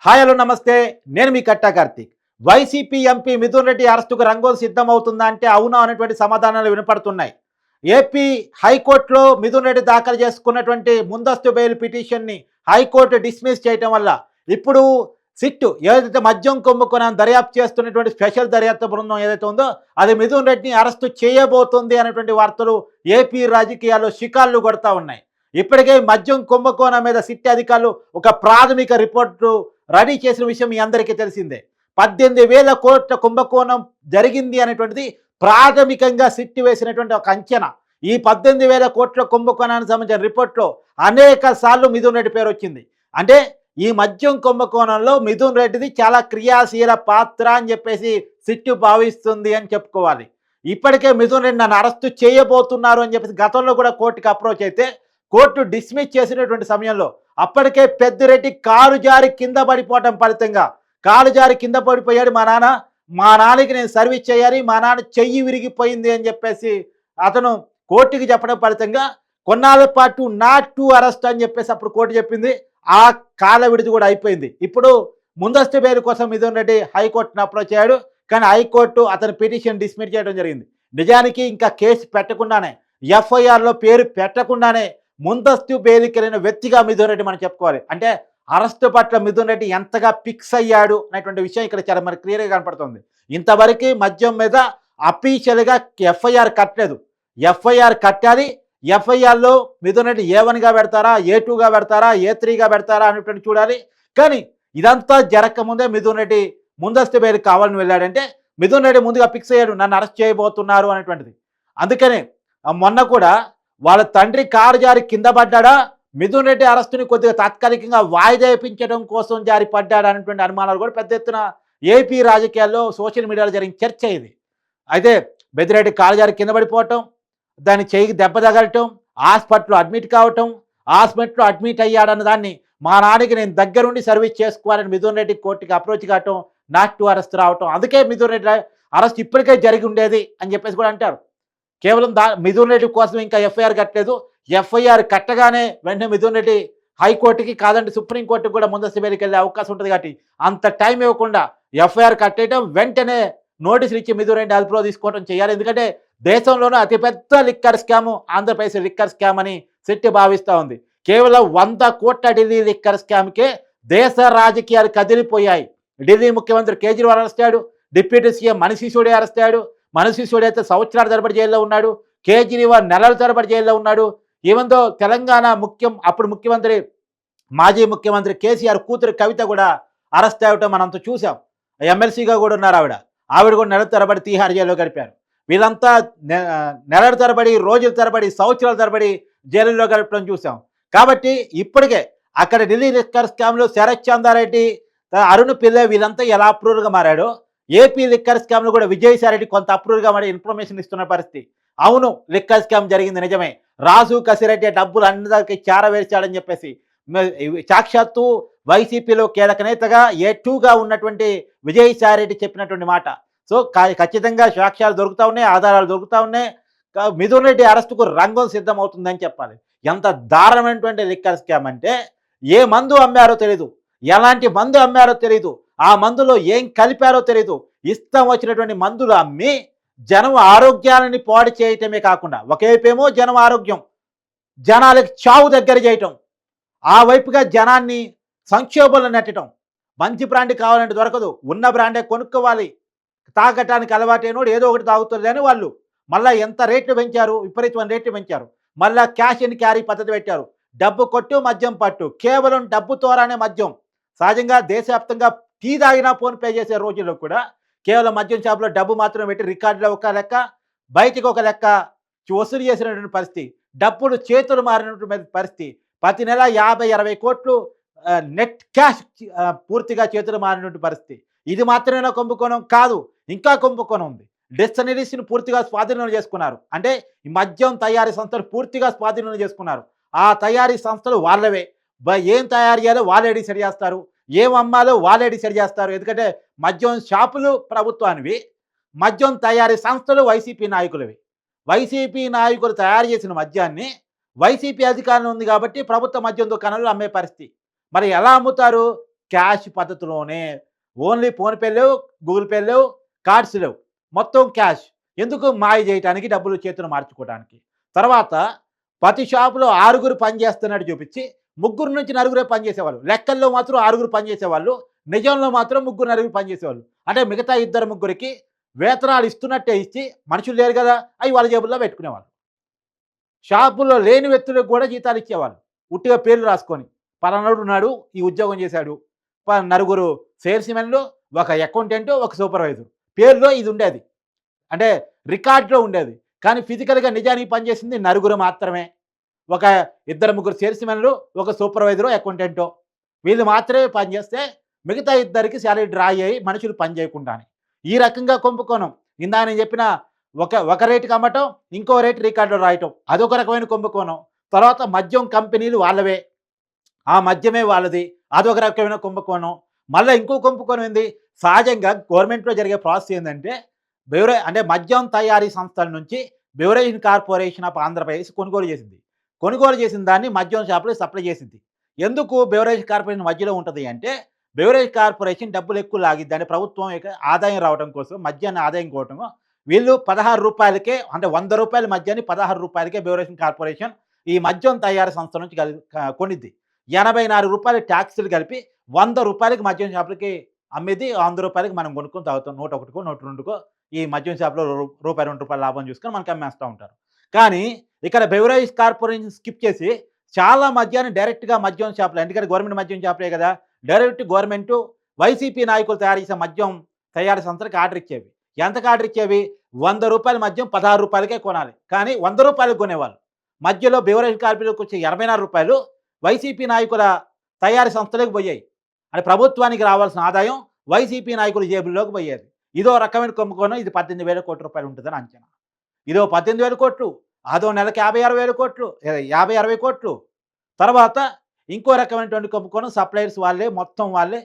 Hi hello నమస్తే. నేను మీ కట్టా Karthik. YCP MP Mithun Reddy అరెస్టుకు రంగం సిద్ధమవుతుందా అంటే అవునా అనేటువంటి సమాధానాలు వినపడుతున్నాయి. ఏపీ హైకోర్టులో మిథున్ రెడ్డి దాఖలు చేసుకున్నటువంటి ముందస్తు బెయిల్ పిటిషన్‌ని హైకోర్టు డిస్మిస్ చేయటం వల్ల ఇప్పుడు సిట్ ఏదైతే మద్యం కుంభకోణాన్ని దర్యాప్తు చేస్తున్నటువంటి స్పెషల్ దర్యాప్తు బృందం ఏదైతే ఉందో అది మిథున్ రెడ్డిని అరెస్టు చేయబోతుంది అనేటువంటి వార్తలు ఏపీ రాజకీయాల్లో షికార్లు కొడతా ఉన్నాయి. ఇప్పటికే మద్యం కుంభకోణం మీద సిట్ అధికారులు ఒక ప్రాథమిక రిపోర్టు రెడీ చేసిన విషయం మీ అందరికీ తెలిసిందే. 18,000 కోట్ల కుంభకోణం జరిగింది అనేటువంటిది ప్రాథమికంగా సిట్ వేసినటువంటి ఒక అంచనా. ఈ 18,000 కోట్ల కుంభకోణానికి సంబంధించిన రిపోర్ట్‌లో అనేక సార్లు మిథున్ రెడ్డి పేరు వచ్చింది. అంటే ఈ మద్యం కుంభకోణంలో మిథున్ రెడ్డిది చాలా క్రియాశీల పాత్ర అని చెప్పేసి సిట్ భావిస్తుంది అని చెప్పుకోవాలి. ఇప్పటికే మిథున్ రెడ్డి నన్ను అరెస్టు చేయబోతున్నారు అని చెప్పేసి గతంలో కూడా కోర్టుకి అప్రోచ్ అయితే కోర్టు డిస్మిస్ చేసినటువంటి సమయంలో అప్పటికే పెద్దిరెడ్డి కాలు జారి కింద పడిపోవటం ఫలితంగా కాలు జారి కింద పడిపోయాడు మా నాన్నకి నేను సర్వీస్ చేయాలి, మా నాన్న చెయ్యి విరిగిపోయింది అని చెప్పేసి అతను కోర్టుకి చెప్పడం ఫలితంగా కొన్నాళ్ళ పాటు నాట్ టు అరెస్ట్ అని చెప్పేసి అప్పుడు కోర్టు చెప్పింది. ఆ కాల విడిది కూడా అయిపోయింది. ఇప్పుడు ముందస్తు బెయిల్ కోసం మిథున్ రెడ్డి హైకోర్టును అప్రోచ్ అయ్యాడు. కానీ హైకోర్టు అతని పిటిషన్ డిస్మిస్ చేయడం జరిగింది. నిజానికి ఇంకా కేసు పెట్టకుండానే ఎఫ్ఐఆర్లో పేరు పెట్టకుండానే ముందస్తు బెయిల్‌కి వెళ్ళిన వ్యక్తిగా మిథున్ రెడ్డి మనం చెప్పుకోవాలి. అంటే అరెస్టు పట్ల మిథున్ రెడ్డి ఎంతగా ఫిక్స్ అయ్యాడు అనేటువంటి విషయం ఇక్కడ చాలా మనకు క్లియర్‌గా కనపడుతుంది. ఇంతవరకు మద్యం మీద అఫీషియల్‌గా ఎఫ్ఐఆర్ కట్టలేదు. ఎఫ్ఐఆర్ కట్టాలి. ఎఫ్ఐఆర్‌లో మిథున్ రెడ్డి ఏ1గా పెడతారా, ఏ2గా పెడతారా, ఏ3గా పెడతారా అనేటువంటి చూడాలి. కానీ ఇదంతా జరగకముందే మిథున్ రెడ్డి ముందస్తు బెయిల్ కావాలని వెళ్ళాడంటే మిథున్ రెడ్డి ముందుగా ఫిక్స్ అయ్యాడు నన్ను అరెస్ట్ చేయబోతున్నారు అనేటువంటిది. అందుకనే మొన్న కూడా వాళ్ళ తండ్రి కారు జారి కింద పడ్డాడా, మిథున్ రెడ్డి అరెస్టుని కొద్దిగా తాత్కాలికంగా వాయిదా వేయించడం కోసం జారి పడ్డాడా అనేటువంటి అనుమానాలు కూడా పెద్ద ఎత్తున ఏపీ రాజకీయాల్లో సోషల్ మీడియాలో జరిగిన చర్చ ఇది. అయితే బెదిరెడ్డి కాలు జారి కింద పడిపోవటం, దాని చెయ్యికి దెబ్బ తగలటం, హాస్పిటల్లో అడ్మిట్ కావటం, హాస్పిటల్లో అడ్మిట్ అయ్యాడన్న దాన్ని మా నాన్నకి నేను దగ్గరుండి సర్వీస్ చేసుకోవాలని మిథున్ రెడ్డి కోర్టుకి అప్రోచ్ కావటం, నాట్ టు అరెస్ట్ రావటం, అందుకే మిథున్ రెడ్డి అరెస్ట్ ఇప్పటికే జరిగి ఉండేది అని చెప్పేసి కూడా అంటారు. కేవలం మిథున్ రెడ్డి కోసం ఇంకా ఎఫ్ఐఆర్ కట్టలేదు. ఎఫ్ఐఆర్ కట్టగానే వెంటనే మిథున్ రెడ్డి హైకోర్టుకి కాదంటే సుప్రీంకోర్టుకి కూడా ముందస్తు బెయిల్‌కి వెళ్ళే అవకాశం ఉంటుంది కాబట్టి అంత టైం ఇవ్వకుండా ఎఫ్ఐఆర్ కట్టేయడం, వెంటనే నోటీసులు ఇచ్చి మిథున్ రెడ్డి అదుపులో తీసుకోవడం చేయాలి. ఎందుకంటే దేశంలోనే అతిపెద్ద liquor scam Andhra Pradesh liquor scam అని సిట్ భావిస్తూ ఉంది. కేవలం 100 కోట్ల ఢిల్లీ లిక్కర్ స్కామ్‌కే దేశ రాజకీయాలు కదిలిపోయాయి. ఢిల్లీ ముఖ్యమంత్రి కేజ్రీవాల్ అరెస్ట్ అయ్యాడు. Deputy CM Manish Sisodia arrest అయ్యాడు. మనీష్ సిసోడియా అయితే సంవత్సరాల తరబడి జైల్లో ఉన్నాడు. కేజ్రీవాల్ నెలల తరబడి జైల్లో ఉన్నాడు. ఈవెందో తెలంగాణ అప్పుడు ముఖ్యమంత్రి మాజీ ముఖ్యమంత్రి కేసీఆర్ కూతురు కవిత కూడా అరెస్ట్ అవ్వటం మనంతా చూసాం. ఎమ్మెల్సీగా కూడా ఉన్నారు ఆవిడ. ఆవిడ కూడా నెలల తరబడి తీహార్ జైల్లో గడిపారు. వీళ్ళంతా నెలల తరబడి, రోజుల తరబడి, సంవత్సరాల తరబడి జైలులో గడపడం చూసాం. కాబట్టి ఇప్పటికే అక్కడ ఢిల్లీ లిక్కర్ స్కామ్‌లో శరత్ చంద్రారెడ్డి, అరుణ్ పిల్లై వీళ్ళంతా ఎలా అప్రూవర్‌గా మారాడో ఏపీ లిక్కర్ స్కామ్‌లో కూడా విజయసాయిరెడ్డి కొంత అప్రూవర్‌గా మారి ఇన్ఫర్మేషన్ ఇస్తున్న పరిస్థితి. అవును, లిక్కర్ స్కామ్ జరిగింది నిజమే. రాజు కసిరెడ్డి డబ్బులు అందరికి చేరవేర్చాడని చెప్పేసి సాక్షాత్తు వైసీపీలో కీలక నేతగా ఏ2గా ఉన్నటువంటి విజయసాయిరెడ్డి చెప్పినటువంటి మాట. సో ఖచ్చితంగా సాక్ష్యాలు దొరుకుతా ఉన్నాయి, ఆధారాలు దొరుకుతా ఉన్నాయి. మిథున్ రెడ్డి అరెస్టుకు రంగం సిద్ధమవుతుందని చెప్పాలి. ఎంత దారుణమైనటువంటి లిక్కర్ స్కామ్ అంటే ఏ మందు అమ్మారో తెలీదు, ఎలాంటి మందు అమ్మారో తెలీదు, ఆ మందులో ఏం కలిపారో తెలీదు. ఇష్టం వచ్చినటువంటి మందులు అమ్మి జనం ఆరోగ్యాలని పాడు చేయటమే కాకుండా ఒకవైపేమో జనం ఆరోగ్యం, జనాలకి చావు దగ్గర చేయటం, ఆ వైపుగా జనాన్ని సంక్షోభంలో నెట్టడం. మంచి బ్రాండ్ కావాలంటే దొరకదు, ఉన్న బ్రాండే కొనుక్కోవాలి. తాగటానికి అలవాటైనోడు ఏదో ఒకటి తాగుతుంది అని వాళ్ళు మళ్ళీ ఎంత రేట్లు పెంచారు, విపరీతమైన రేట్లు పెంచారు. మళ్ళీ క్యాష్ అండ్ క్యారీ పద్ధతి పెట్టారు. డబ్బు కొట్టు మద్యం పట్టు, కేవలం డబ్బు తోరానే మద్యం. సహజంగా దేశవ్యాప్తంగా టీ తాగినా ఫోన్‌పే చేసే రోజుల్లో కూడా కేవలం మద్యం షాపులో డబ్బు మాత్రమే పెట్టి రికార్డులో ఒక లెక్క, బయటికి ఒక లెక్క వసూలు చేసినటువంటి పరిస్థితి. డబ్బులు చేతులు మారినటువంటి పరిస్థితి. ప్రతి నెల 50-60 కోట్లు నెట్ క్యాష్ పూర్తిగా చేతులు మారినటువంటి పరిస్థితి. ఇది మాత్రమేనా కుంభకోణం? కాదు, ఇంకా కుంభకోణం ఉంది. డెస్టినరీస్‌ని పూర్తిగా స్వాధీనం చేసుకున్నారు. అంటే ఈ మద్యం తయారీ సంస్థలు పూర్తిగా స్వాధీనం చేసుకున్నారు. ఆ తయారీ సంస్థలు వాళ్ళవే. ఏం తయారు చేయాలో వాళ్ళే డిసైడ్ చేస్తారు. ఏం అమ్మాలో వాళ్ళే డిసైడ్ చేస్తారు. ఎందుకంటే మద్యం షాపులు ప్రభుత్వానివి, మద్యం తయారీ సంస్థలు వైసీపీ నాయకులవి. వైసీపీ నాయకులు తయారు చేసిన మద్యాన్ని వైసీపీ అధికారంలో ఉంది కాబట్టి ప్రభుత్వ మద్యం దుకాణాల్లో అమ్మే పరిస్థితి. మరి ఎలా అమ్ముతారు? క్యాష్ పద్ధతిలోనే. ఓన్లీ ఫోన్‌పే లేవు, గూగుల్ పే లేవు, కార్డ్స్ లేవు. మొత్తం క్యాష్. ఎందుకు? మాయ జేయటానికి, డబ్బులు చేతులు మార్చుకోవడానికి. తర్వాత ప్రతి షాపులో 6 పని చేస్తున్నట్టు చూపించి, 3-4 పనిచేసేవాళ్ళు. లెక్కల్లో మాత్రం 6 పనిచేసేవాళ్ళు. నిజంలో మాత్రం 3-4 పనిచేసేవాళ్ళు. అంటే మిగతా ఇద్దరు, ముగ్గురికి వేతనాలు ఇస్తున్నట్టే ఇచ్చి, మనుషులు లేరు గదా! అయి వాళ్ళ జేబుల్లో పెట్టుకునేవాళ్ళు. షాపుల్లో లేని వ్యక్తులకు గూడా జీతాలు ఇచ్చేవాళ్ళు. ఉట్టిగా పేర్లు రాసుకొని. పలానోడున్నాడు, ఈ ఉద్యోగం చేశాడు. నలుగురు సేల్స్‌మెన్‌లు, ఒక అకౌంటెంట్, ఒక సూపర్వైజర్. పేరులో ఇది ఉండేది. అంటే రికార్డ్‌లో ఉండేది. కానీ ఫిజికల్‌గా నిజానికి పనిచేసింది నలుగురు మాత్రమే. ఒక ఇద్దరు, ముగ్గురు సేల్స్‌మెన్‌లు, ఒక సూపర్వైజరో, అకౌంటెంటో. వీళ్ళు మాత్రమే పనిచేస్తే మిగతా ఇద్దరికి సాలరీ డ్రా అయ్యాయి మనుషులు పని చేయకుండానే. ఈ రకంగా కుంభకోణం. ఇందాక నేను చెప్పిన ఒక రేటుకి అమ్మటం, ఇంకో రేటు రికార్డులో రాయటం. అదొక రకమైన కుంభకోణం. తర్వాత మద్యం కంపెనీలు వాళ్ళవే. ఆ మద్యమే వాళ్ళది. అదొక రకమైన కుంభకోణం. మళ్ళా ఇంకో కుంభకోణం ఏంది? సహజంగా గవర్నమెంట్‌లో జరిగే ప్రాసెస్ ఏందంటే, అంటే మద్యం తయారీ సంస్థల నుంచి బెవరేజ్ కార్పొరేషన్ ఆఫ్ ఆంధ్రప్రదేశ్ కొనుగోలు చేసింది. కొనుగోలు చేసిన దాన్ని మద్యం షాపులకు సప్లై చేసింది. ఎందుకు బెవరేజ్ కార్పొరేషన్ మధ్యలో ఉంటది అంటే, బెవరేజ్ కార్పొరేషన్ డబ్బులు ఎక్కువ లాగిద్ది. అంటే ప్రభుత్వం ఆదాయం రావడం కోసం, మద్యాన్ని ఆదాయం కోవటం వీళ్ళు ₹16కే, అంటే ₹100 మద్యాన్ని ₹16కే బెవరేజ్ కార్పొరేషన్ ఈ మద్యం తయారీ సంస్థ నుంచి కొనిద్ది. ₹84 ట్యాక్స్‌లు కలిపి ₹100కి మద్యం షాపులకి అమ్మేది. ₹100కి మనం కొనుక్కొని తాగుతాం. 101కో, 102కో ఈ మద్యం షాప్‌లో రూపాయి, ₹2 లాభం చూసుకొని మనకు అమ్మేస్తా ఉంటారు. కానీ ఇక్కడ బెవరేజ్ కార్పొరేషన్ స్కిప్ చేసి చాలా మద్యాన్ని డైరెక్ట్‌గా మద్యం షాపులో, ఎందుకంటే గవర్నమెంట్ మద్యం షాపులే కదా! డైరెక్ట్ గవర్నమెంటు వైసీపీ నాయకులు తయారు చేసే మద్యం తయారీ సంస్థలకు ఆర్డర్ ఇచ్చేవి. ఎంతకు ఆర్డర్ ఇచ్చేవి? ₹100 మద్యం ₹16కే కొనాలి. కానీ ₹100కి కొనేవాళ్ళు. మధ్యలో బెవరేజ్ కార్పొరేషన్‌కి వచ్చే ₹84 వైసీపీ నాయకుల తయారీ సంస్థలకు పోయాయి. అంటే ప్రభుత్వానికి రావాల్సిన ఆదాయం వైసీపీ నాయకుల జేబుల్లోకి పోయేది. ఇదో రకమైన కుంభకోణం. ఇది ₹18,000 ఉంటుందని అంచనా. ఇదో 18,000 అదో నెలకి 50-60,000 50-60 తర్వాత ఇంకో రకమైనటువంటి కుంభకోణం. సప్లయర్స్ వాళ్ళే, మొత్తం వాళ్ళే.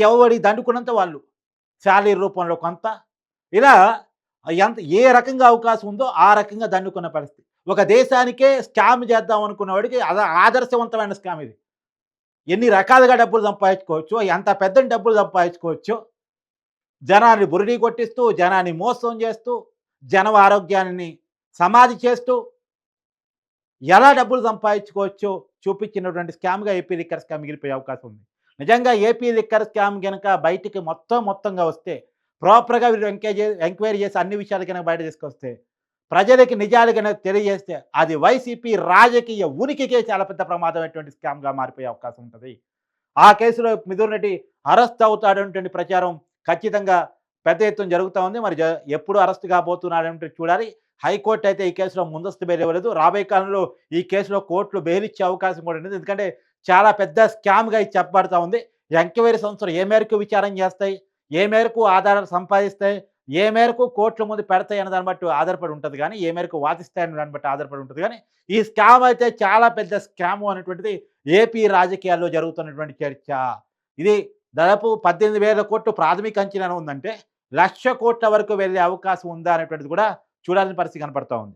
ఎవడి దండుకున్నంత వాళ్ళు. శాలరీ రూపంలో కొంత. ఇలా ఏ రకంగా అవకాశం ఉందో ఆ రకంగా దండుకున్న పరిస్థితి. ఒక దేశానికే స్కామ్ చేద్దాం అనుకున్న వాడికి ఆదర్శవంతమైన స్కామ్ ఇది. ఎన్ని రకాలుగా డబ్బులు సంపాదించుకోవచ్చో, ఎంత పెద్ద డబ్బులు సంపాదించుకోవచ్చో, జనాన్ని బురిడీ కొట్టిస్తూ, జనాన్ని మోసం చేస్తూ, జనం ఆరోగ్యాన్ని సమాధి చేస్తూ, ఎలా డబ్బులు సంపాదించుకోవచ్చో చూపించినటువంటి స్కామ్‌గా ఏపీ లిక్కర్ స్కామ్ మిగిలిపోయే అవకాశం ఉంది. నిజంగా ఏపీ లిక్కర్ స్కామ్ గనక బయటికి మొత్తంగా వస్తే, ప్రాపర్‌గా వీళ్ళు ఎంక్వైరీ చేసి అన్ని విషయాలు గనక బయట తీసుకొస్తే, ప్రజలకి నిజాలు గనక తెలియజేస్తే, అది వైసీపీ రాజకీయ ఉనికికే చాలా పెద్ద ప్రమాదమైనటువంటి స్కామ్‌గా మారిపోయే అవకాశం ఉంటది. ఆ కేసులో మిథున్ రెడ్డి అరెస్ట్ అవుతాడనేటువంటి ప్రచారం ఖచ్చితంగా పెద్ద ఎత్తున జరుగుతా ఉంది. మరి ఎప్పుడు అరెస్ట్ కాబోతున్నాడంటే చూడాలి. హైకోర్టు అయితే ఈ కేసులో ముందస్తు బెయిల్ ఇవ్వలేదు. రాబోయే కాలంలో ఈ కేసులో కోర్టులు బెయిల్ ఇచ్చే అవకాశం కూడా ఉంది. ఎందుకంటే చాలా పెద్ద స్కామ్‌గా ఇది చెప్పబడతా ఉంది. ఎంక్వైరీ సంస్థలు ఏ మేరకు విచారణ చేస్తాయి, ఏ మేరకు ఆధారాలు సంపాదిస్తాయి, ఏ మేరకు కోర్టుల ముందు పెడతాయి అనే దాన్ని బట్టి ఆధారపడి ఉంటది గానీ, ఏ మేరకు వాదిస్తాయనే దాన్ని బట్టి ఆధారపడి ఉంటది గానీ, ఈ స్కామ్ అయితే చాలా పెద్ద స్కాము అనేటువంటిది ఏపీ రాజకీయాల్లో జరుగుతున్నటువంటి చర్చ. ఇది దాదాపు 18,000 ప్రాథమిక అంచనా ఉందంటే, 1,00,000 వరకు వెళ్ళే అవకాశం ఉందా అనేటువంటిది కూడా చూడాల్సిన పరిస్థితి కనపడతా ఉంది.